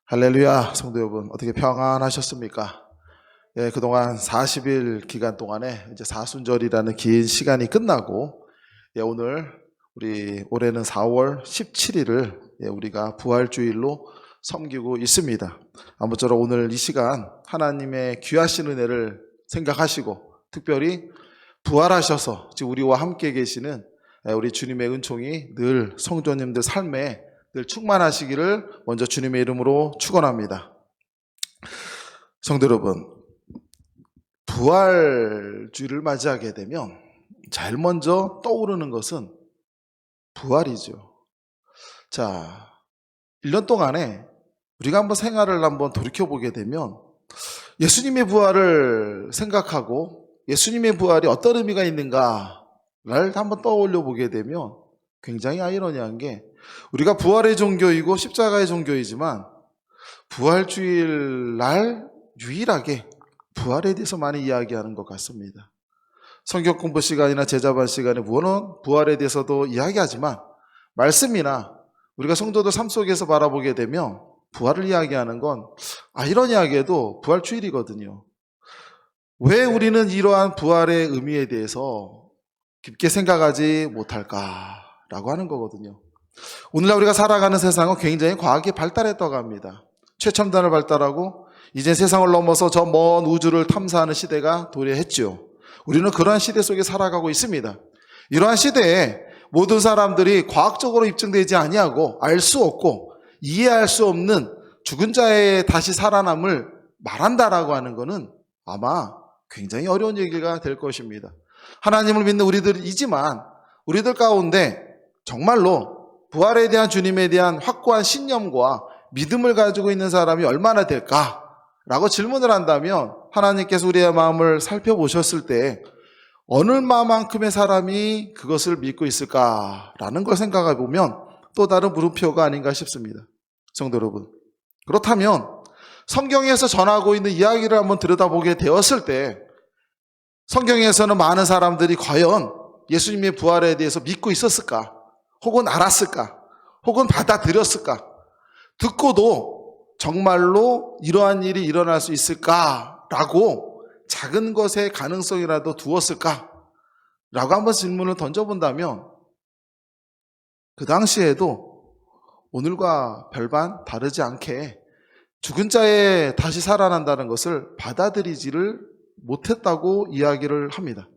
할렐루야, 성도 여러분, 어떻게 평안하셨습니까? 예, 그동안 40일 기간 동안에 이제 사순절이라는 긴 시간이 끝나고, 오늘 올해는 4월 17일을 우리가 부활주일로 섬기고 있습니다. 아무쪼록 오늘 이 시간 하나님의 귀하신 은혜를 생각하시고, 특별히 부활하셔서 지금 우리와 함께 계시는 우리 주님의 은총이 늘 성도님들 삶에 늘 충만하시기를 먼저 주님의 이름으로 축원합니다. 성도 여러분, 부활주를 맞이하게 되면 제일 먼저 떠오르는 것은 부활이죠. 자, 1년 동안에 우리가 한번 생활을 한번 돌이켜보게 되면 예수님의 부활을 생각하고 예수님의 부활이 어떤 의미가 있는가를 한번 떠올려 보게 되면 굉장히 아이러니한 게, 우리가 부활의 종교이고 십자가의 종교이지만 부활주일 날 유일하게 부활에 대해서 많이 이야기하는 것 같습니다. 성경 공부 시간이나 제자반 시간에 물론 부활에 대해서도 이야기하지만 말씀이나 우리가 성도들 삶 속에서 바라보게 되면 부활을 이야기하는 건 아이러니하게도 부활주일이거든요. 왜 우리는 이러한 부활의 의미에 대해서 깊게 생각하지 못할까라고 하는 거거든요. 오늘날 우리가 살아가는 세상은 굉장히 과학이 발달했다고 합니다. 최첨단을 발달하고 이제 세상을 넘어서 저 먼 우주를 탐사하는 시대가 도래했죠. 우리는 그러한 시대 속에 살아가고 있습니다. 이러한 시대에 모든 사람들이 과학적으로 입증되지 아니하고 알 수 없고 이해할 수 없는 죽은 자의 다시 살아남을 말한다라고 하는 것은 아마 굉장히 어려운 얘기가 될 것입니다. 하나님을 믿는 우리들이지만 우리들 가운데 정말로 부활에 대한 주님에 대한 확고한 신념과 믿음을 가지고 있는 사람이 얼마나 될까라고 질문을 한다면 하나님께서 우리의 마음을 살펴보셨을 때 얼마만큼의 사람이 그것을 믿고 있을까라는 걸 생각해 보면 또 다른 물음표가 아닌가 싶습니다. 성도 여러분, 그렇다면 성경에서 전하고 있는 이야기를 한번 들여다보게 되었을 때 성경에서는 많은 사람들이 과연 예수님의 부활에 대해서 믿고 있었을까? 혹은 알았을까? 혹은 받아들였을까? 듣고도 정말로 이러한 일이 일어날 수 있을까라고 작은 것의 가능성이라도 두었을까? 라고 한번 질문을 던져본다면 그 당시에도 오늘과 별반 다르지 않게 죽은 자에 다시 살아난다는 것을 받아들이지를 못했다고 이야기를 합니다.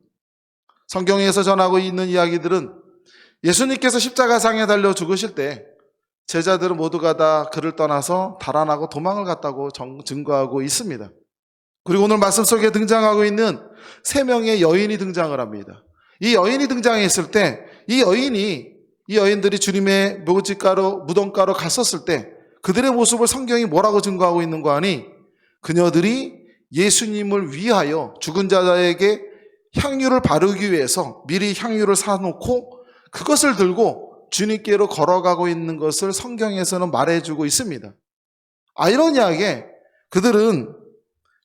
성경에서 전하고 있는 이야기들은 예수님께서 십자가상에 달려 죽으실 때 제자들은 모두가 다 그를 떠나서 달아나고 도망을 갔다고 증거하고 있습니다. 그리고 오늘 말씀 속에 등장하고 있는 3명의 여인이 등장을 합니다. 이 여인이 등장했을 때 이 여인들이 주님의 무덤가로 갔었을 때 그들의 모습을 성경이 뭐라고 증거하고 있는 거 아니? 그녀들이 예수님을 위하여 죽은 자에게 향유를 바르기 위해서 미리 향유를 사놓고 그것을 들고 주님께로 걸어가고 있는 것을 성경에서는 말해주고 있습니다. 아이러니하게 그들은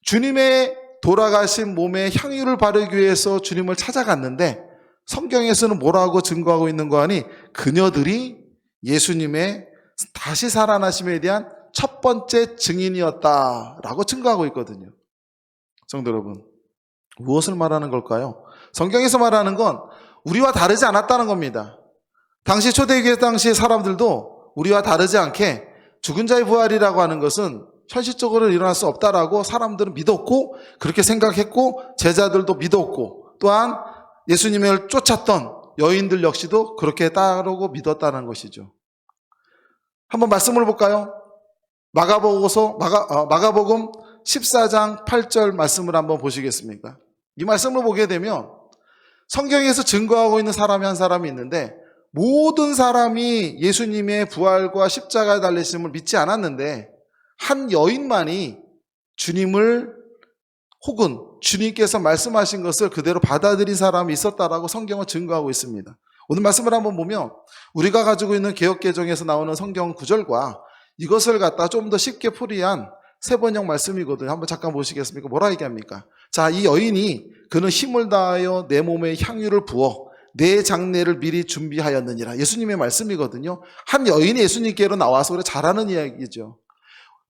주님의 돌아가신 몸에 향유를 바르기 위해서 주님을 찾아갔는데 성경에서는 뭐라고 증거하고 있는 거 아니? 그녀들이 예수님의 다시 살아나심에 대한 첫 번째 증인이었다라고 증거하고 있거든요. 성도 여러분, 무엇을 말하는 걸까요? 성경에서 말하는 건 우리와 다르지 않았다는 겁니다. 당시 초대교회 당시의 사람들도 우리와 다르지 않게 죽은 자의 부활이라고 하는 것은 현실적으로 일어날 수 없다라고 사람들은 믿었고 그렇게 생각했고 제자들도 믿었고 또한 예수님을 쫓았던 여인들 역시도 그렇게 따르고 믿었다는 것이죠. 한번 말씀을 볼까요? 마가복음 14장 8절 말씀을 한번 보시겠습니까? 이 말씀을 보게 되면 성경에서 증거하고 있는 사람이 한 사람이 있는데 모든 사람이 예수님의 부활과 십자가에 달리심을 믿지 않았는데 한 여인만이 주님을 혹은 주님께서 말씀하신 것을 그대로 받아들인 사람이 있었다라고 성경은 증거하고 있습니다. 오늘 말씀을 한번 보면 우리가 가지고 있는 개역개정에서 나오는 성경 구절과 이것을 갖다 좀 더 쉽게 풀이한 세번역 말씀이거든요. 한번 잠깐 보시겠습니까? 뭐라 얘기합니까? 자, 이 여인이 그는 힘을 다하여 내 몸에 향유를 부어 내 장례를 미리 준비하였느니라. 예수님의 말씀이거든요. 한 여인이 예수님께로 나와서 그래 잘하는 이야기죠.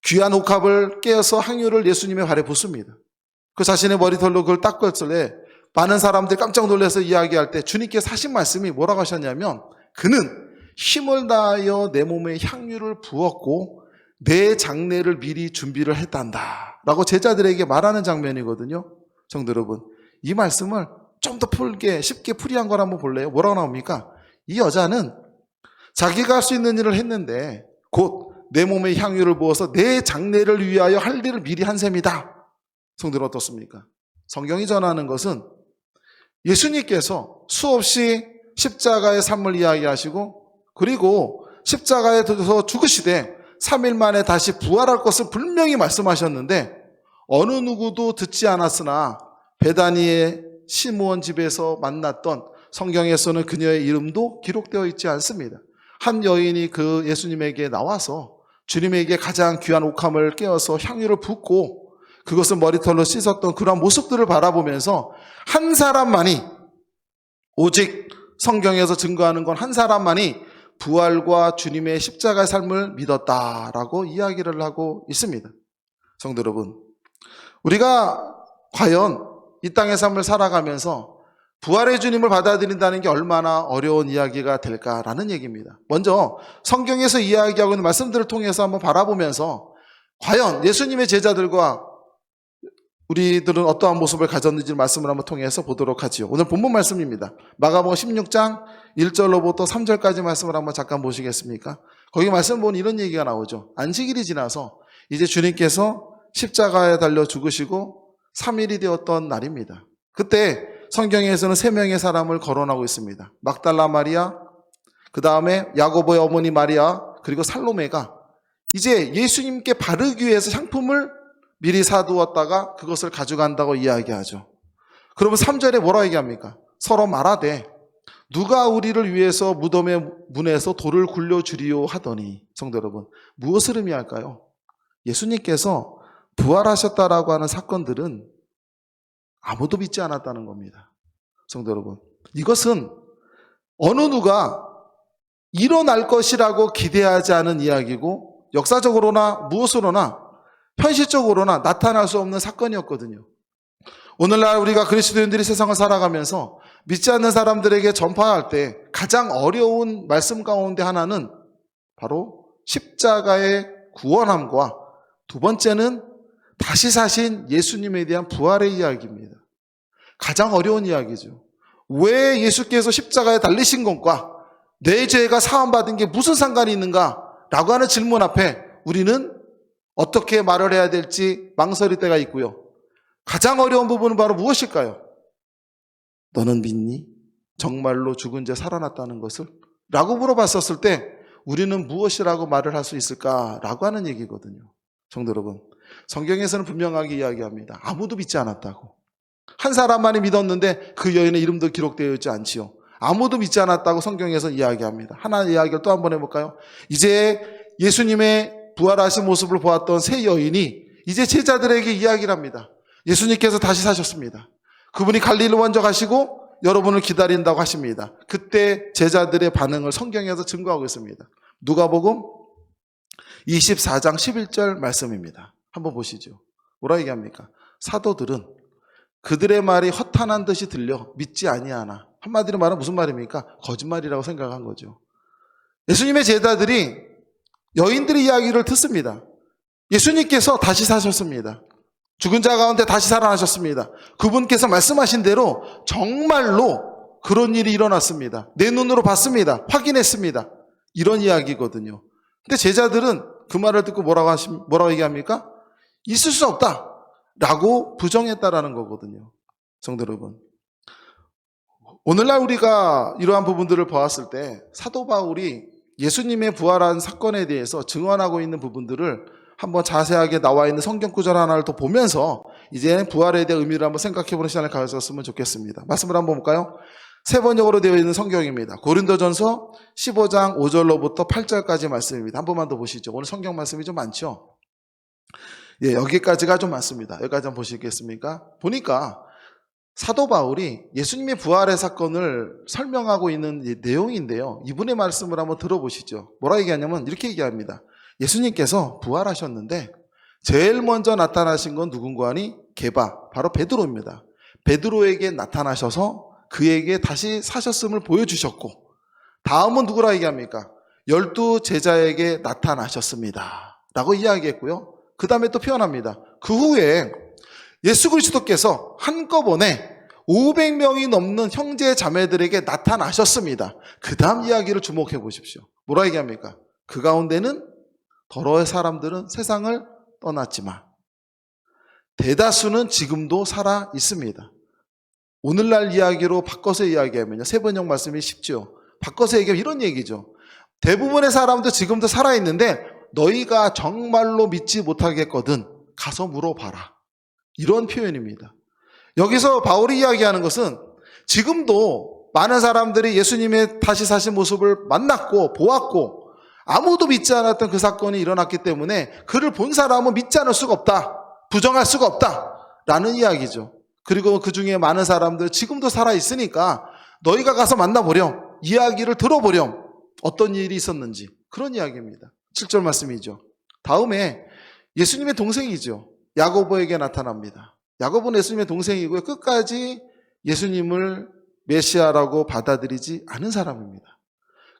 귀한 옥합을 깨어서 향유를 예수님의 발에 붓습니다. 그 자신의 머리털로 그걸 닦을 때 많은 사람들이 깜짝 놀라서 이야기할 때 주님께서 하신 말씀이 뭐라고 하셨냐면, 그는 힘을 다하여 내 몸에 향유를 부었고 내 장례를 미리 준비를 했단다 라고 제자들에게 말하는 장면이거든요. 성도 여러분, 이 말씀을 좀 더 풀게 쉽게 풀이한 걸 한번 볼래요? 뭐라고 나옵니까? 이 여자는 자기가 할 수 있는 일을 했는데 곧 내 몸에 향유를 부어서 내 장례를 위하여 할 일을 미리 한 셈이다. 성도는 어떻습니까? 성경이 전하는 것은 예수님께서 수없이 십자가의 삶을 이야기하시고, 그리고 십자가에 들어서 죽으시되 3일 만에 다시 부활할 것을 분명히 말씀하셨는데 어느 누구도 듣지 않았으나 베다니의 시므온 집에서 만났던, 성경에서는 그녀의 이름도 기록되어 있지 않습니다. 한 여인이 그 예수님에게 나와서 주님에게 가장 귀한 옥함을 깨어서 향유를 붓고 그것을 머리털로 씻었던 그런 모습들을 바라보면서 한 사람만이, 오직 성경에서 증거하는 건 한 사람만이 부활과 주님의 십자가의 삶을 믿었다라고 이야기를 하고 있습니다. 성도 여러분, 우리가 과연 이 땅의 삶을 살아가면서 부활의 주님을 받아들인다는 게 얼마나 어려운 이야기가 될까라는 얘기입니다. 먼저 성경에서 이야기하고 있는 말씀들을 통해서 한번 바라보면서 과연 예수님의 제자들과 우리들은 어떠한 모습을 가졌는지 말씀을 한번 통해서 보도록 하지요. 오늘 본문 말씀입니다. 마가복음 16장 1절로부터 3절까지 말씀을 한번 잠깐 보시겠습니까? 거기 말씀 보면 이런 얘기가 나오죠. 안식일이 지나서 이제 주님께서 십자가에 달려 죽으시고 3일이 되었던 날입니다. 그때 성경에서는 3명의 사람을 거론하고 있습니다. 막달라 마리아, 그 다음에 야고보의 어머니 마리아, 그리고 살로메가 이제 예수님께 바르기 위해서 향품을 미리 사두었다가 그것을 가져간다고 이야기하죠. 그러면 3절에 뭐라고 얘기합니까? 서로 말하되 누가 우리를 위해서 무덤의 문에서 돌을 굴려주리요 하더니, 성도 여러분, 무엇을 의미할까요? 예수님께서 부활하셨다라고 하는 사건들은 아무도 믿지 않았다는 겁니다. 성도 여러분, 이것은 어느 누가 일어날 것이라고 기대하지 않은 이야기고 역사적으로나 무엇으로나 현실적으로나 나타날 수 없는 사건이었거든요. 오늘날 우리가 그리스도인들이 세상을 살아가면서 믿지 않는 사람들에게 전파할 때 가장 어려운 말씀 가운데 하나는 바로 십자가의 구원함과 두 번째는 다시 사신 예수님에 대한 부활의 이야기입니다. 가장 어려운 이야기죠. 왜 예수께서 십자가에 달리신 것과 내 죄가 사함받은 게 무슨 상관이 있는가? 라고 하는 질문 앞에 우리는 어떻게 말을 해야 될지 망설일 때가 있고요. 가장 어려운 부분은 바로 무엇일까요? 너는 믿니? 정말로 죽은 자 살아났다는 것을? 라고 물어봤었을 때 우리는 무엇이라고 말을 할 수 있을까라고 하는 얘기거든요. 성도 여러분, 성경에서는 분명하게 이야기합니다. 아무도 믿지 않았다고. 한 사람만이 믿었는데 그 여인의 이름도 기록되어 있지 않지요. 아무도 믿지 않았다고 성경에서 이야기합니다. 하나의 이야기를 또 한번 해볼까요? 이제 예수님의 부활하신 모습을 보았던 세 여인이 이제 제자들에게 이야기를 합니다. 예수님께서 다시 사셨습니다. 그분이 갈릴리 먼저 가시고 여러분을 기다린다고 하십니다. 그때 제자들의 반응을 성경에서 증거하고 있습니다. 누가복음 24장 11절 말씀입니다. 한번 보시죠. 뭐라 얘기합니까? 사도들은 그들의 말이 허탄한 듯이 들려 믿지 아니하나. 한마디로 말하면 무슨 말입니까? 거짓말이라고 생각한 거죠. 예수님의 제자들이 여인들의 이야기를 듣습니다. 예수님께서 다시 사셨습니다. 죽은 자 가운데 다시 살아나셨습니다. 그분께서 말씀하신 대로 정말로 그런 일이 일어났습니다. 내 눈으로 봤습니다. 확인했습니다. 이런 이야기거든요. 근데 제자들은 그 말을 듣고 뭐라고 얘기합니까? 있을 수 없다 라고 부정했다라는 거거든요. 성도 여러분, 오늘날 우리가 이러한 부분들을 보았을 때 사도 바울이 예수님의 부활한 사건에 대해서 증언하고 있는 부분들을 한번 자세하게 나와 있는 성경 구절 하나를 더 보면서 이제 부활에 대한 의미를 한번 생각해보는 시간을 가졌으면 좋겠습니다. 말씀을 한번 볼까요? 세 번역으로 되어 있는 성경입니다. 고린도전서 15장 5절로부터 8절까지 말씀입니다. 한 번만 더 보시죠. 오늘 성경 말씀이 좀 많죠? 예, 여기까지가 좀 많습니다. 여기까지 한번 보시겠습니까? 보니까 사도 바울이 예수님의 부활의 사건을 설명하고 있는 내용인데요. 이분의 말씀을 한번 들어보시죠. 뭐라 얘기하냐면 이렇게 얘기합니다. 예수님께서 부활하셨는데 제일 먼저 나타나신 건 누군가 하니 게바, 바로 베드로입니다. 베드로에게 나타나셔서 그에게 다시 사셨음을 보여주셨고, 다음은 누구라 얘기합니까? 12 제자에게 나타나셨습니다 라고 이야기했고요. 그 다음에 또 표현합니다. 그 후에 예수 그리스도께서 한꺼번에 500명이 넘는 형제 자매들에게 나타나셨습니다. 그 다음 이야기를 주목해 보십시오. 뭐라 얘기합니까? 그 가운데는 더러의 사람들은 세상을 떠났지만 대다수는 지금도 살아 있습니다. 오늘날 이야기로 바꿔서 이야기하면요, 세번역 말씀이 쉽죠. 바꿔서 얘기하면 이런 얘기죠. 대부분의 사람도 지금도 살아 있는데 너희가 정말로 믿지 못하겠거든 가서 물어봐라. 이런 표현입니다. 여기서 바울이 이야기하는 것은 지금도 많은 사람들이 예수님의 다시 사신 모습을 만났고 보았고 아무도 믿지 않았던 그 사건이 일어났기 때문에 그를 본 사람은 믿지 않을 수가 없다, 부정할 수가 없다 라는 이야기죠. 그리고 그 중에 많은 사람들 지금도 살아있으니까 너희가 가서 만나보렴, 이야기를 들어보렴, 어떤 일이 있었는지, 그런 이야기입니다. 7절 말씀이죠. 다음에 예수님의 동생이죠, 야고보에게 나타납니다. 야고보는 예수님의 동생이고요, 끝까지 예수님을 메시아라고 받아들이지 않은 사람입니다.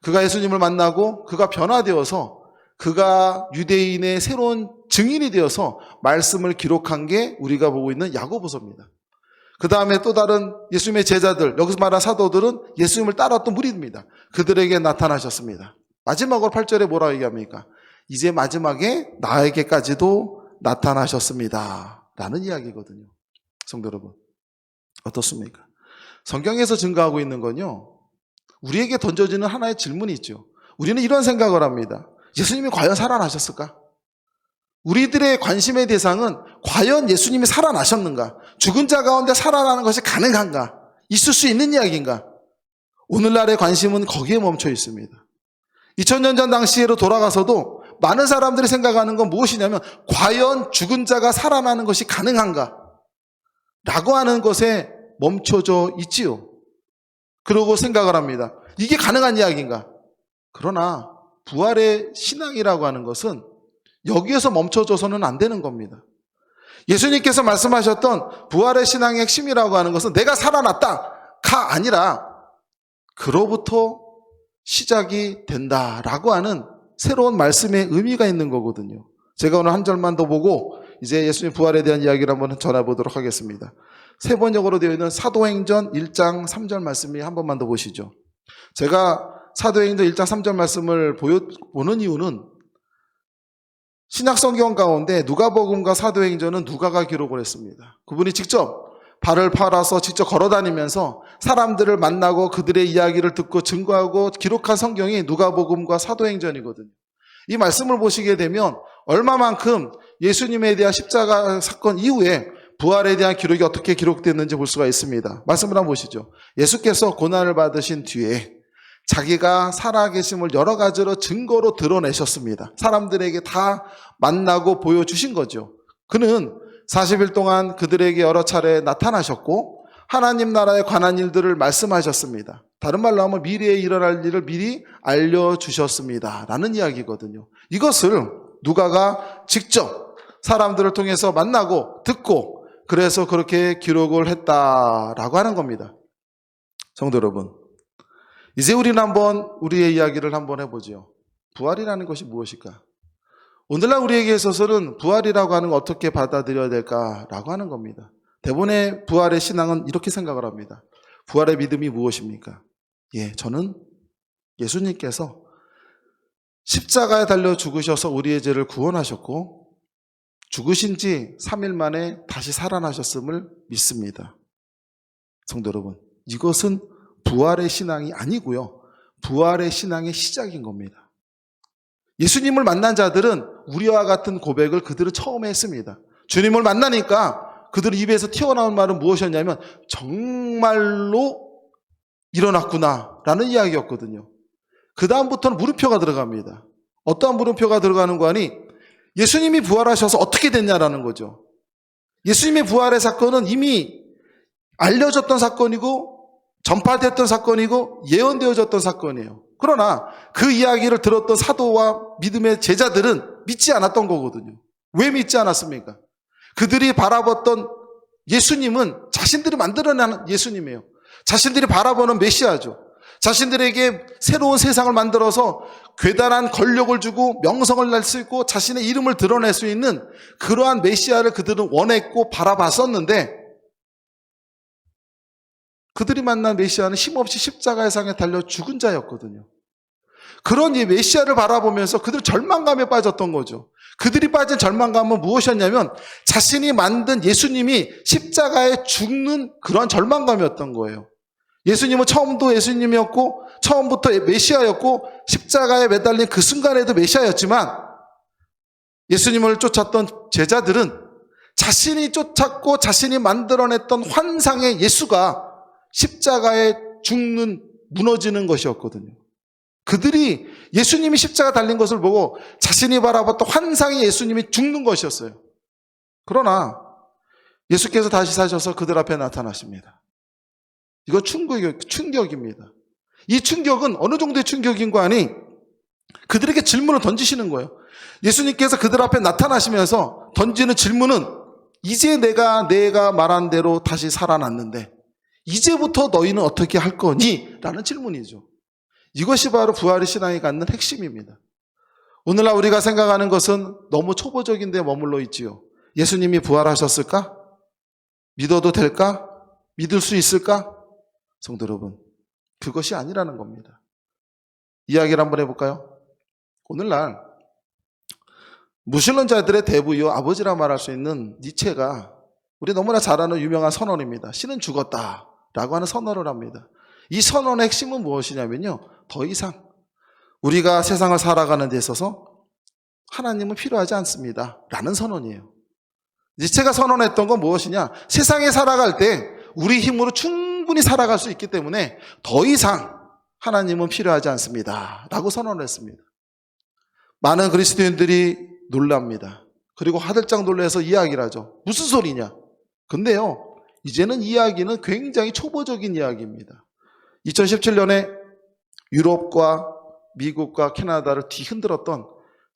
그가 예수님을 만나고 그가 변화되어서 그가 유대인의 새로운 증인이 되어서 말씀을 기록한 게 우리가 보고 있는 야고보서입니다. 그 다음에 또 다른 예수님의 제자들, 여기서 말한 사도들은 예수님을 따랐던 무리입니다. 그들에게 나타나셨습니다. 마지막으로 8절에 뭐라고 얘기합니까? 이제 마지막에 나에게까지도 나타나셨습니다 라는 이야기거든요. 성도 여러분, 어떻습니까? 성경에서 증거하고 있는 건요, 우리에게 던져지는 하나의 질문이 있죠. 우리는 이런 생각을 합니다. 예수님이 과연 살아나셨을까? 우리들의 관심의 대상은 과연 예수님이 살아나셨는가? 죽은 자 가운데 살아나는 것이 가능한가? 있을 수 있는 이야기인가? 오늘날의 관심은 거기에 멈춰 있습니다. 2000년 전 당시로 돌아가서도 많은 사람들이 생각하는 건 무엇이냐면 과연 죽은 자가 살아나는 것이 가능한가? 라고 하는 것에 멈춰져 있지요. 그러고 생각을 합니다. 이게 가능한 이야기인가? 그러나 부활의 신앙이라고 하는 것은 여기에서 멈춰져서는 안 되는 겁니다. 예수님께서 말씀하셨던 부활의 신앙의 핵심이라고 하는 것은 내가 살아났다가 아니라 그로부터 시작이 된다라고 하는 새로운 말씀의 의미가 있는 거거든요. 제가 오늘 한 절만 더 보고 이제 예수님 부활에 대한 이야기를 한번 전해보도록 하겠습니다. 세 번역으로 되어 있는 사도행전 1장 3절 말씀이 한 번만 더 보시죠. 제가 사도행전 1장 3절 말씀을 보는 이유는 신약 성경 가운데 누가복음과 사도행전은 누가가 기록을 했습니다. 그분이 직접 발을 팔아서 직접 걸어다니면서 사람들을 만나고 그들의 이야기를 듣고 증거하고 기록한 성경이 누가복음과 사도행전이거든요. 이 말씀을 보시게 되면 얼마만큼 예수님에 대한 십자가 사건 이후에 부활에 대한 기록이 어떻게 기록됐는지 볼 수가 있습니다. 말씀을 한번 보시죠. 예수께서 고난을 받으신 뒤에 자기가 살아계심을 여러 가지로 증거로 드러내셨습니다. 사람들에게 다 만나고 보여주신 거죠. 그는 40일 동안 그들에게 여러 차례 나타나셨고 하나님 나라에 관한 일들을 말씀하셨습니다. 다른 말로 하면 미래에 일어날 일을 미리 알려주셨습니다 라는 이야기거든요. 이것을 누가가 직접 사람들을 통해서 만나고 듣고 그래서 그렇게 기록을 했다라고 하는 겁니다. 성도 여러분, 이제 우리는 한번 우리의 이야기를 한번 해보죠. 부활이라는 것이 무엇일까? 오늘날 우리에게 있어서는 부활이라고 하는 걸 어떻게 받아들여야 될까라고 하는 겁니다. 대부분의 부활의 신앙은 이렇게 생각을 합니다. 부활의 믿음이 무엇입니까? 저는 예수님께서 십자가에 달려 죽으셔서 우리의 죄를 구원하셨고 죽으신 지 3일 만에 다시 살아나셨음을 믿습니다. 성도 여러분, 이것은 부활의 신앙이 아니고요, 부활의 신앙의 시작인 겁니다. 예수님을 만난 자들은 우리와 같은 고백을 그들은 처음에 했습니다. 주님을 만나니까 그들 입에서 튀어나온 말은 무엇이었냐면 정말로 일어났구나 라는 이야기였거든요. 그 다음부터는 물음표가 들어갑니다. 어떠한 물음표가 들어가는 거 아니? 예수님이 부활하셔서 어떻게 됐냐라는 거죠. 예수님의 부활의 사건은 이미 알려졌던 사건이고 전파됐던 사건이고 예언되어졌던 사건이에요. 그러나 그 이야기를 들었던 사도와 믿음의 제자들은 믿지 않았던 거거든요. 왜 믿지 않았습니까? 그들이 바라봤던 예수님은 자신들이 만들어내는 예수님이에요. 자신들이 바라보는 메시아죠. 자신들에게 새로운 세상을 만들어서 괴단한 권력을 주고 명성을 낼 수 있고 자신의 이름을 드러낼 수 있는 그러한 메시아를 그들은 원했고 바라봤었는데, 그들이 만난 메시아는 힘없이 십자가의 상에 달려 죽은 자였거든요. 그런 이 메시아를 바라보면서 그들 절망감에 빠졌던 거죠. 그들이 빠진 절망감은 무엇이었냐면 자신이 만든 예수님이 십자가에 죽는 그런 절망감이었던 거예요. 예수님은 처음도 예수님이었고 처음부터 메시아였고 십자가에 매달린 그 순간에도 메시아였지만, 예수님을 쫓았던 제자들은 자신이 쫓았고 자신이 만들어냈던 환상의 예수가 십자가에 죽는, 무너지는 것이었거든요. 그들이 예수님이 십자가 달린 것을 보고 자신이 바라봤던 환상의 예수님이 죽는 것이었어요. 그러나 예수께서 다시 사셔서 그들 앞에 나타나십니다. 이거 충격입니다. 이 충격은 어느 정도의 충격인가 하니 그들에게 질문을 던지시는 거예요. 예수님께서 그들 앞에 나타나시면서 던지는 질문은, 이제 내가 말한 대로 다시 살아났는데 이제부터 너희는 어떻게 할 거니? 라는 질문이죠. 이것이 바로 부활의 신앙이 갖는 핵심입니다. 오늘날 우리가 생각하는 것은 너무 초보적인 데 머물러 있지요. 예수님이 부활하셨을까? 믿어도 될까? 믿을 수 있을까? 성도 여러분, 그것이 아니라는 겁니다. 이야기를 한번 해볼까요? 오늘날 무신론자들의 대부요 아버지라 말할 수 있는 니체가 우리 너무나 잘 아는 유명한 선언입니다. 신은 죽었다 라고 하는 선언을 합니다. 이 선언의 핵심은 무엇이냐면요, 더 이상 우리가 세상을 살아가는 데 있어서 하나님은 필요하지 않습니다 라는 선언이에요. 니체가 선언했던 건 무엇이냐, 세상에 살아갈 때 우리 힘으로 충분히 살아갈 수 있기 때문에 더 이상 하나님은 필요하지 않습니다 라고 선언을 했습니다. 많은 그리스도인들이 놀랍니다. 그리고 화들짝 놀라서 이야기를 하죠. 무슨 소리냐? 근데요, 이제는 이야기는 굉장히 초보적인 이야기입니다. 2017년에 유럽과 미국과 캐나다를 뒤흔들었던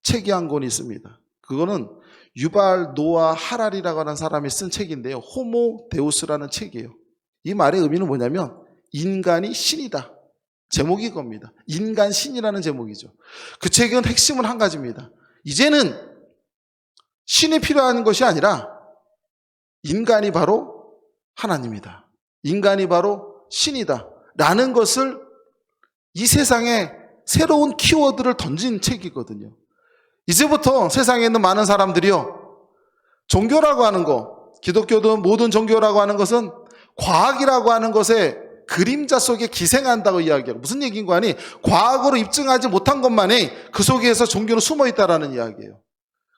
책이 한 권이 있습니다. 그거는 유발 노아 하랄이라고 하는 사람이 쓴 책인데요, 호모 데우스라는 책이에요. 이 말의 의미는 뭐냐면 인간이 신이다, 제목이 이겁니다. 인간 신이라는 제목이죠. 그 책은 핵심은 한 가지입니다. 이제는 신이 필요한 것이 아니라 인간이 바로 하나님이다, 인간이 바로 신이다 라는 것을, 이 세상에 새로운 키워드를 던진 책이거든요. 이제부터 세상에 있는 많은 사람들이요, 종교라고 하는 거, 기독교든 모든 종교라고 하는 것은 과학이라고 하는 것에 그림자 속에 기생한다고 이야기하고, 무슨 얘기인가 하니 과학으로 입증하지 못한 것만이 그 속에서 종교는 숨어 있다라는 이야기예요.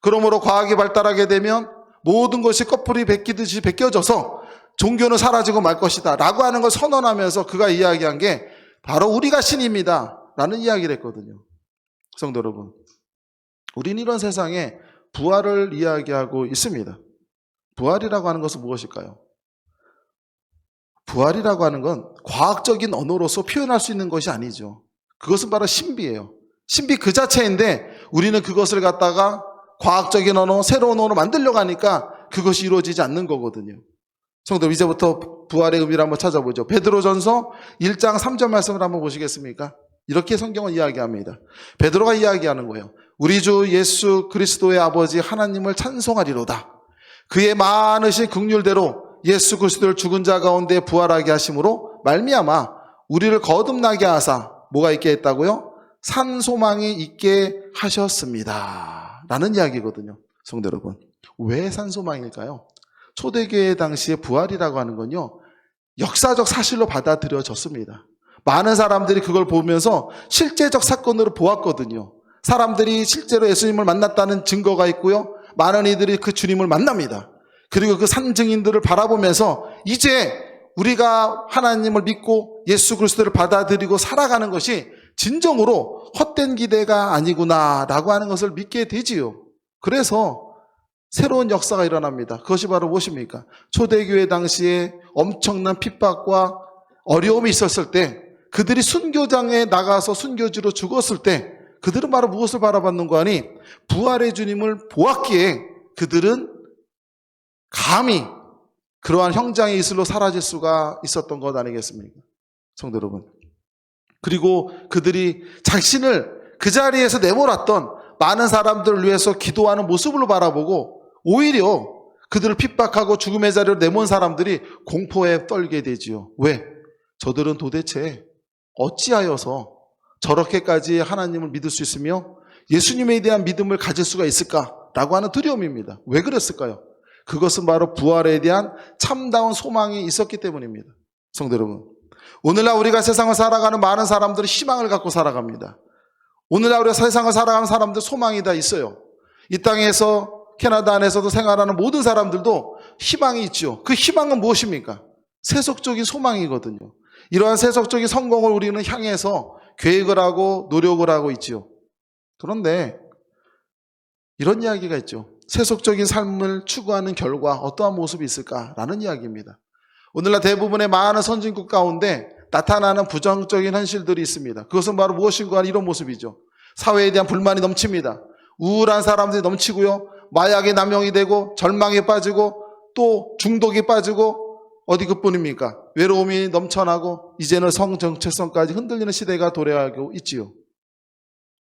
그러므로 과학이 발달하게 되면 모든 것이 꺼풀이 베끼듯이 베껴져서 종교는 사라지고 말 것이다 라고 하는 걸 선언하면서 그가 이야기한 게 바로 우리가 신입니다 라는 이야기를 했거든요. 성도 여러분, 우리는 이런 세상에 부활을 이야기하고 있습니다. 부활이라고 하는 것은 무엇일까요? 부활이라고 하는 건 과학적인 언어로서 표현할 수 있는 것이 아니죠. 그것은 바로 신비예요. 신비 그 자체인데 우리는 그것을 갖다가 과학적인 언어, 새로운 언어로 만들려고 하니까 그것이 이루어지지 않는 거거든요. 성도, 이제부터 부활의 의미를 한번 찾아보죠. 베드로전서 1장 3절 말씀을 한번 보시겠습니까? 이렇게 성경은 이야기합니다. 베드로가 이야기하는 거예요. 우리 주 예수 그리스도의 아버지 하나님을 찬송하리로다. 그의 많으신 긍휼대로 예수 그리스도를 죽은 자 가운데 부활하게 하심으로 말미암아 우리를 거듭나게 하사 뭐가 있게 했다고요? 산소망이 있게 하셨습니다 라는 이야기거든요. 성도 여러분, 왜 산소망일까요? 초대교회 당시에 부활이라고 하는 건요, 역사적 사실로 받아들여졌습니다. 많은 사람들이 그걸 보면서 실제적 사건으로 보았거든요. 사람들이 실제로 예수님을 만났다는 증거가 있고요, 많은 이들이 그 주님을 만납니다. 그리고 그 산 증인들을 바라보면서 이제 우리가 하나님을 믿고 예수 그리스도를 받아들이고 살아가는 것이 진정으로 헛된 기대가 아니구나 라고 하는 것을 믿게 되지요. 그래서 새로운 역사가 일어납니다. 그것이 바로 무엇입니까? 초대교회 당시에 엄청난 핍박과 어려움이 있었을 때, 그들이 순교장에 나가서 순교지로 죽었을 때 그들은 바로 무엇을 바라봤는가 하니 부활의 주님을 보았기에 그들은 감히 그러한 형장의 이슬로 사라질 수가 있었던 것 아니겠습니까? 성도 여러분. 그리고 그들이 자신을 그 자리에서 내몰았던 많은 사람들을 위해서 기도하는 모습으로 바라보고 오히려 그들을 핍박하고 죽음의 자리로 내몬 사람들이 공포에 떨게 되지요. 왜? 저들은 도대체 어찌하여서 저렇게까지 하나님을 믿을 수 있으며 예수님에 대한 믿음을 가질 수가 있을까라고 하는 두려움입니다. 왜 그랬을까요? 그것은 바로 부활에 대한 참다운 소망이 있었기 때문입니다. 성도 여러분, 오늘날 우리가 세상을 살아가는 많은 사람들은 희망을 갖고 살아갑니다. 오늘날 우리가 세상을 살아가는 사람들 소망이 다 있어요. 이 땅에서 캐나다 안에서도 생활하는 모든 사람들도 희망이 있죠. 그 희망은 무엇입니까? 세속적인 소망이거든요. 이러한 세속적인 성공을 우리는 향해서 계획을 하고 노력을 하고 있지요. 그런데 이런 이야기가 있죠. 세속적인 삶을 추구하는 결과 어떠한 모습이 있을까라는 이야기입니다. 오늘날 대부분의 많은 선진국 가운데 나타나는 부정적인 현실들이 있습니다. 그것은 바로 무엇인가 하는 이런 모습이죠. 사회에 대한 불만이 넘칩니다. 우울한 사람들이 넘치고요. 마약에 남용이 되고 절망에 빠지고 또 중독에 빠지고 어디 그뿐입니까? 외로움이 넘쳐나고 이제는 성정체성까지 흔들리는 시대가 도래하고 있지요.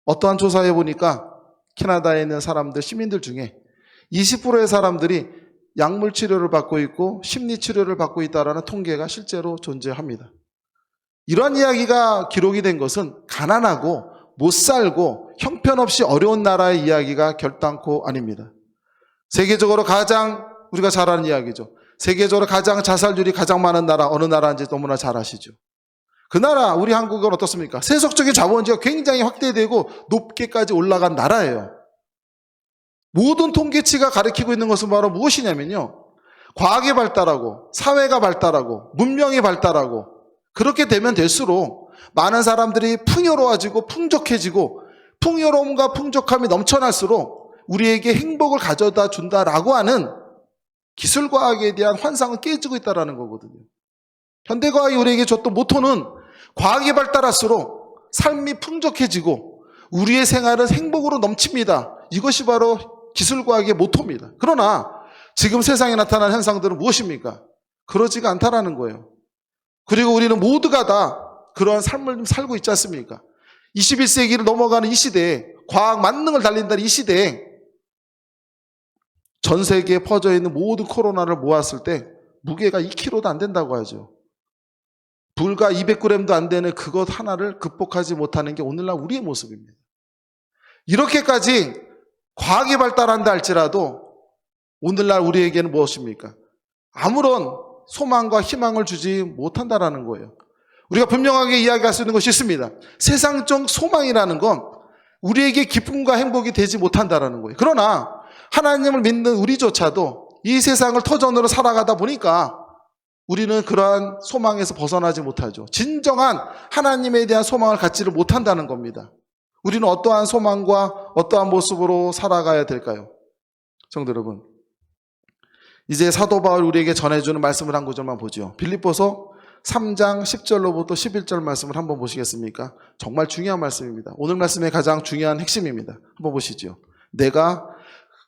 어떠한 조사해 보니까 캐나다에 있는 사람들, 시민들 중에 20%의 사람들이 약물 치료를 받고 있고 심리 치료를 받고 있다는 통계가 실제로 존재합니다. 이러한 이야기가 기록이 된 것은 가난하고 못 살고 형편없이 어려운 나라의 이야기가 결단코 아닙니다. 세계적으로 가장 우리가 잘 아는 이야기죠. 세계적으로 가장 자살률이 가장 많은 나라 어느 나라인지 너무나 잘 아시죠. 그 나라 우리 한국은 어떻습니까? 세속적인 자본주의가 굉장히 확대되고 높게까지 올라간 나라예요. 모든 통계치가 가리키고 있는 것은 바로 무엇이냐면요. 과학이 발달하고 사회가 발달하고 문명이 발달하고 그렇게 되면 될수록 많은 사람들이 풍요로워지고 풍족해지고 풍요로움과 풍족함이 넘쳐날수록 우리에게 행복을 가져다 준다라고 하는 기술과학에 대한 환상은 깨지고 있다는 거거든요. 현대과학이 우리에게 줬던 모토는 과학이 발달할수록 삶이 풍족해지고 우리의 생활은 행복으로 넘칩니다. 이것이 바로 기술과학의 모토입니다. 그러나 지금 세상에 나타난 현상들은 무엇입니까? 그러지가 않다라는 거예요. 그리고 우리는 모두가 다 그러한 삶을 좀 살고 있지 않습니까? 21세기를 넘어가는 이 시대에 과학 만능을 달린다는 이 시대에 전 세계에 퍼져 있는 모든 코로나를 모았을 때 무게가 2kg도 안 된다고 하죠. 불과 200g도 안 되는 그것 하나를 극복하지 못하는 게 오늘날 우리의 모습입니다. 이렇게까지 과학이 발달한다 할지라도 오늘날 우리에게는 무엇입니까? 아무런 소망과 희망을 주지 못한다라는 거예요. 우리가 분명하게 이야기할 수 있는 것이 있습니다. 세상적 소망이라는 건 우리에게 기쁨과 행복이 되지 못한다라는 거예요. 그러나 하나님을 믿는 우리조차도 이 세상을 터전으로 살아가다 보니까 우리는 그러한 소망에서 벗어나지 못하죠. 진정한 하나님에 대한 소망을 갖지를 못한다는 겁니다. 우리는 어떠한 소망과 어떠한 모습으로 살아가야 될까요? 성도 여러분, 이제 사도 바울이 우리에게 전해주는 말씀을 한 구절만 보죠. 빌립보서 3장 10절로부터 11절 말씀을 한번 보시겠습니까? 정말 중요한 말씀입니다. 오늘 말씀의 가장 중요한 핵심입니다. 한번 보시죠. 내가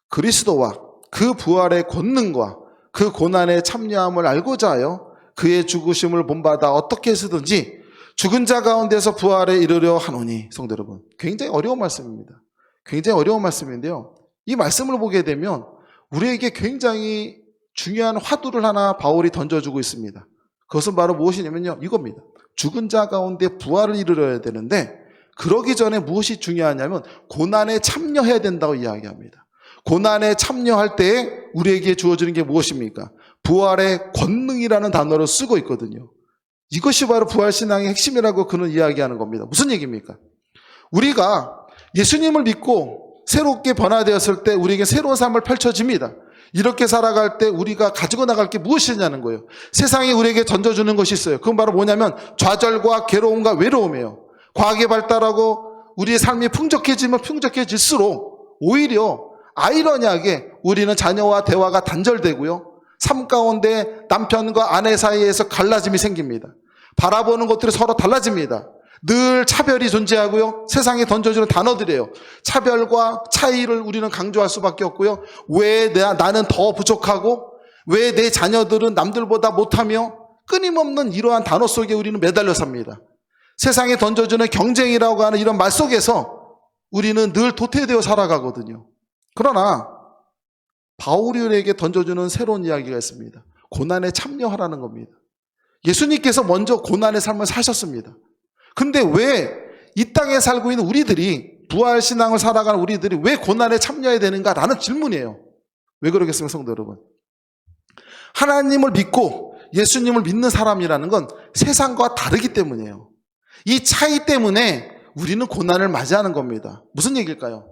그리스도와 그 부활의 권능과 그 고난의 참여함을 알고자 하여 그의 죽으심을 본받아 어떻게 해서든지 죽은 자 가운데서 부활에 이르려 하노니. 성도 여러분, 굉장히 어려운 말씀입니다. 굉장히 어려운 말씀인데요. 이 말씀을 보게 되면 우리에게 굉장히 중요한 화두를 하나 바울이 던져주고 있습니다. 그것은 바로 무엇이냐면요, 이겁니다. 죽은 자 가운데 부활을 이루어야 되는데 그러기 전에 무엇이 중요하냐면 고난에 참여해야 된다고 이야기합니다. 고난에 참여할 때에 우리에게 주어지는 게 무엇입니까? 부활의 권능이라는 단어를 쓰고 있거든요. 이것이 바로 부활신앙의 핵심이라고 그는 이야기하는 겁니다. 무슨 얘기입니까? 우리가 예수님을 믿고 새롭게 변화되었을 때 우리에게 새로운 삶을 펼쳐집니다. 이렇게 살아갈 때 우리가 가지고 나갈 게 무엇이냐는 거예요. 세상이 우리에게 던져주는 것이 있어요. 그건 바로 뭐냐면 좌절과 괴로움과 외로움이에요. 과학이 발달하고 우리의 삶이 풍족해지면 풍족해질수록 오히려 아이러니하게 우리는 자녀와 대화가 단절되고요. 삶 가운데 남편과 아내 사이에서 갈라짐이 생깁니다. 바라보는 것들이 서로 달라집니다. 늘 차별이 존재하고요. 세상에 던져주는 단어들이에요. 차별과 차이를 우리는 강조할 수밖에 없고요. 왜 나는 더 부족하고 왜 내 자녀들은 남들보다 못하며 끊임없는 이러한 단어 속에 우리는 매달려 삽니다. 세상에 던져주는 경쟁이라고 하는 이런 말 속에서 우리는 늘 도태되어 살아가거든요. 그러나 바울에게 던져주는 새로운 이야기가 있습니다. 고난에 참여하라는 겁니다. 예수님께서 먼저 고난의 삶을 사셨습니다. 근데 왜 이 땅에 살고 있는 우리들이, 부활신앙을 살아가는 우리들이 왜 고난에 참여해야 되는가라는 질문이에요. 왜 그러겠습니까, 성도 여러분? 하나님을 믿고 예수님을 믿는 사람이라는 건 세상과 다르기 때문이에요. 이 차이 때문에 우리는 고난을 맞이하는 겁니다. 무슨 얘기일까요?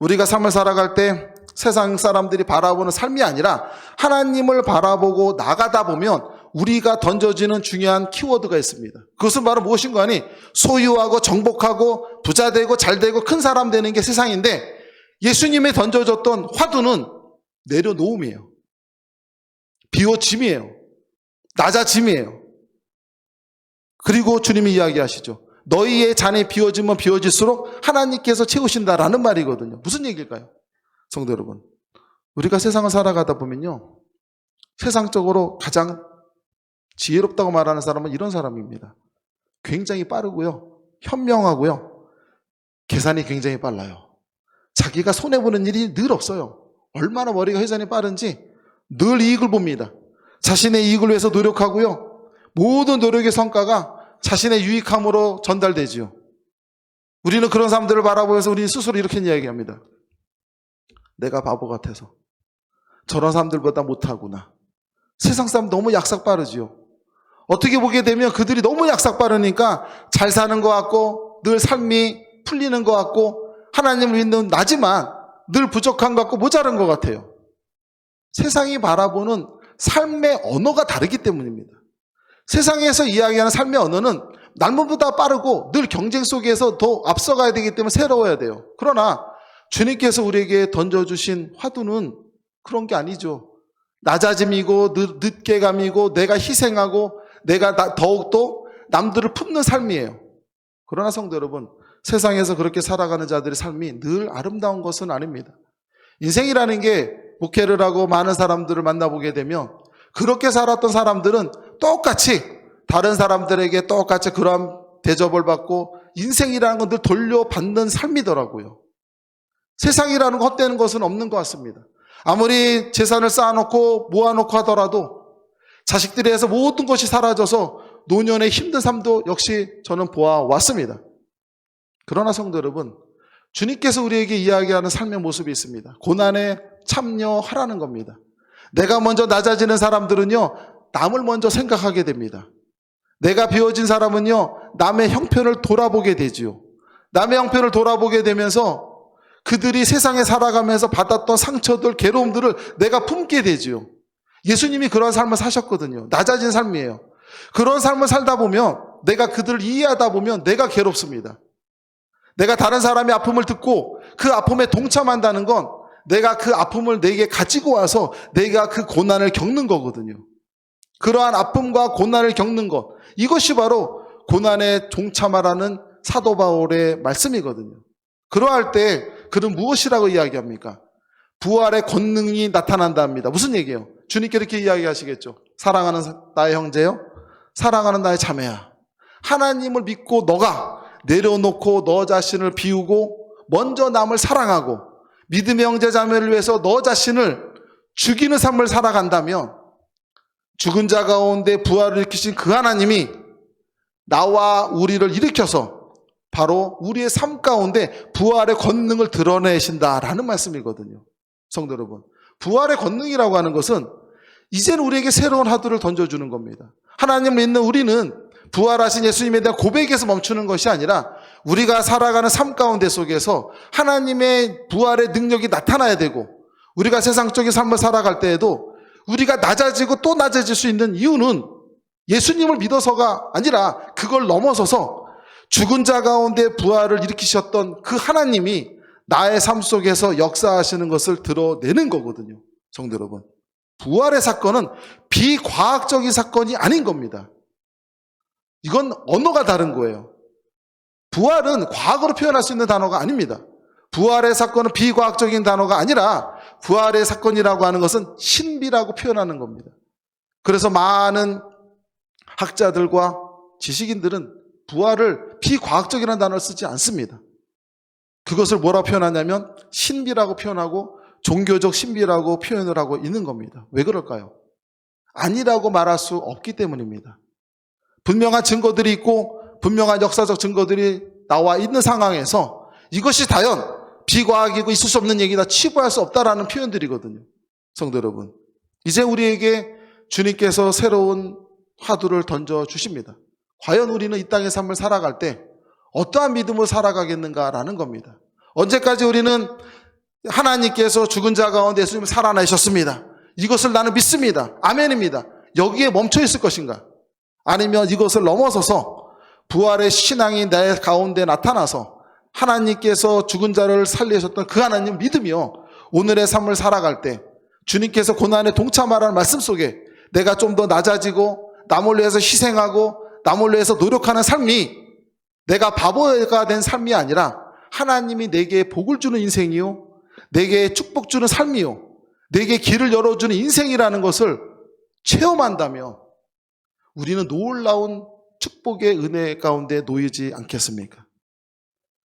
우리가 삶을 살아갈 때 세상 사람들이 바라보는 삶이 아니라 하나님을 바라보고 나가다 보면 우리가 던져지는 중요한 키워드가 있습니다. 그것은 바로 무엇인가 하니 소유하고 정복하고 부자되고 잘되고 큰 사람 되는 게 세상인데, 예수님이 던져졌던 화두는 내려놓음이에요. 비워짐이에요. 낮아짐이에요. 그리고 주님이 이야기하시죠. 너희의 잔이 비워지면 비워질수록 하나님께서 채우신다라는 말이거든요. 무슨 얘기일까요? 성도 여러분, 우리가 세상을 살아가다 보면요, 세상적으로 가장 지혜롭다고 말하는 사람은 이런 사람입니다. 굉장히 빠르고요, 현명하고요, 계산이 굉장히 빨라요. 자기가 손해보는 일이 늘 없어요. 얼마나 머리가 회전이 빠른지 늘 이익을 봅니다. 자신의 이익을 위해서 노력하고요, 모든 노력의 성과가 자신의 유익함으로 전달되지요. 우리는 그런 사람들을 바라보면서 우리 스스로 이렇게 이야기합니다. 내가 바보 같아서 저런 사람들보다 못하구나. 세상 사람 너무 약삭 빠르지요. 어떻게 보게 되면 그들이 너무 약삭 빠르니까 잘 사는 것 같고 늘 삶이 풀리는 것 같고 하나님을 믿는 나지만 늘 부족한 것 같고 모자란 것 같아요. 세상이 바라보는 삶의 언어가 다르기 때문입니다. 세상에서 이야기하는 삶의 언어는 남보다 빠르고 늘 경쟁 속에서 더 앞서가야 되기 때문에 새로워야 돼요. 그러나 주님께서 우리에게 던져주신 화두는 그런 게 아니죠. 낮아짐이고 늦게감이고 내가 희생하고 내가 더욱더 남들을 품는 삶이에요. 그러나 성도 여러분, 세상에서 그렇게 살아가는 자들의 삶이 늘 아름다운 것은 아닙니다. 인생이라는 게 목회를 하고 많은 사람들을 만나보게 되면 그렇게 살았던 사람들은 똑같이 다른 사람들에게 똑같이 그런 대접을 받고 인생이라는 건 늘 돌려받는 삶이더라고요. 세상이라는 거 헛되는 것은 없는 것 같습니다. 아무리 재산을 쌓아놓고 모아놓고 하더라도 자식들에 의해서 모든 것이 사라져서 노년의 힘든 삶도 역시 저는 보아왔습니다. 그러나 성도 여러분, 주님께서 우리에게 이야기하는 삶의 모습이 있습니다. 고난에 참여하라는 겁니다. 내가 먼저 낮아지는 사람들은요, 남을 먼저 생각하게 됩니다. 내가 비워진 사람은요, 남의 형편을 돌아보게 되지요. 남의 형편을 돌아보게 되면서 그들이 세상에 살아가면서 받았던 상처들, 괴로움들을 내가 품게 되지요. 예수님이 그런 삶을 사셨거든요. 낮아진 삶이에요. 그런 삶을 살다 보면 내가 그들을 이해하다 보면 내가 괴롭습니다. 내가 다른 사람의 아픔을 듣고 그 아픔에 동참한다는 건 내가 그 아픔을 내게 가지고 와서 내가 그 고난을 겪는 거거든요. 그러한 아픔과 고난을 겪는 것, 이것이 바로 고난에 동참하라는 사도 바울의 말씀이거든요. 그러할 때 그는 무엇이라고 이야기합니까? 부활의 권능이 나타난다 합니다. 무슨 얘기예요? 주님께 이렇게 이야기하시겠죠. 사랑하는 나의 형제요, 사랑하는 나의 자매야, 하나님을 믿고 너가 내려놓고 너 자신을 비우고 먼저 남을 사랑하고 믿음의 형제 자매를 위해서 너 자신을 죽이는 삶을 살아간다면 죽은 자 가운데 부활을 일으키신 그 하나님이 나와 우리를 일으켜서 바로 우리의 삶 가운데 부활의 권능을 드러내신다라는 말씀이거든요. 성도 여러분, 부활의 권능이라고 하는 것은 이제는 우리에게 새로운 화두를 던져주는 겁니다. 하나님을 믿는 우리는 부활하신 예수님에 대한 고백에서 멈추는 것이 아니라 우리가 살아가는 삶 가운데 속에서 하나님의 부활의 능력이 나타나야 되고, 우리가 세상적인 삶을 살아갈 때에도 우리가 낮아지고 또 낮아질 수 있는 이유는 예수님을 믿어서가 아니라 그걸 넘어서서 죽은 자 가운데 부활을 일으키셨던 그 하나님이 나의 삶 속에서 역사하시는 것을 드러내는 거거든요. 성도 여러분, 부활의 사건은 비과학적인 사건이 아닌 겁니다. 이건 언어가 다른 거예요. 부활은 과거로 표현할 수 있는 단어가 아닙니다. 부활의 사건은 비과학적인 단어가 아니라 부활의 사건이라고 하는 것은 신비라고 표현하는 겁니다. 그래서 많은 학자들과 지식인들은 부활을 비과학적이라는 단어를 쓰지 않습니다. 그것을 뭐라고 표현하냐면 신비라고 표현하고 종교적 신비라고 표현을 하고 있는 겁니다. 왜 그럴까요? 아니라고 말할 수 없기 때문입니다. 분명한 증거들이 있고 분명한 역사적 증거들이 나와 있는 상황에서 이것이 과연 비과학이고 있을 수 없는 얘기다, 치부할 수 없다라는 표현들이거든요. 성도 여러분, 이제 우리에게 주님께서 새로운 화두를 던져주십니다. 과연 우리는 이 땅의 삶을 살아갈 때 어떠한 믿음으로 살아가겠는가라는 겁니다. 언제까지 우리는 하나님께서 죽은 자 가운데 예수님을 살아나셨습니다, 이것을 나는 믿습니다, 아멘입니다, 여기에 멈춰 있을 것인가? 아니면 이것을 넘어서서 부활의 신앙이 내 가운데 나타나서 하나님께서 죽은 자를 살리셨던 그 하나님 믿으며 오늘의 삶을 살아갈 때 주님께서 고난에 동참하라는 말씀 속에 내가 좀 더 낮아지고 남을 위해서 희생하고 남을 위해서 노력하는 삶이 내가 바보가 된 삶이 아니라 하나님이 내게 복을 주는 인생이요, 내게 축복 주는 삶이요, 내게 길을 열어주는 인생이라는 것을 체험한다면 우리는 놀라운 축복의 은혜 가운데 놓이지 않겠습니까?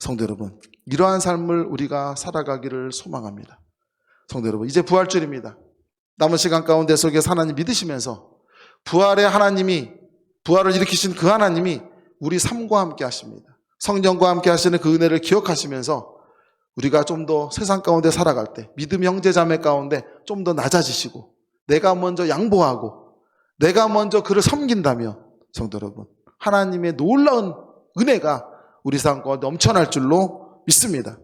성도 여러분, 이러한 삶을 우리가 살아가기를 소망합니다. 성도 여러분, 이제 부활절입니다. 남은 시간 가운데 속에서 하나님 믿으시면서 부활의 하나님이, 부활을 일으키신 그 하나님이 우리 삶과 함께 하십니다. 성령과 함께 하시는 그 은혜를 기억하시면서 우리가 좀 더 세상 가운데 살아갈 때 믿음 형제 자매 가운데 좀 더 낮아지시고 내가 먼저 양보하고 내가 먼저 그를 섬긴다면 성도 여러분, 하나님의 놀라운 은혜가 우리 삶 가운데 넘쳐날 줄로 믿습니다.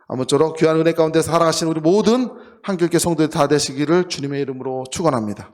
아무쪼록 귀한 은혜 가운데 살아가신 우리 모든 한길교 성도들 다 되시기를 주님의 이름으로 축원합니다.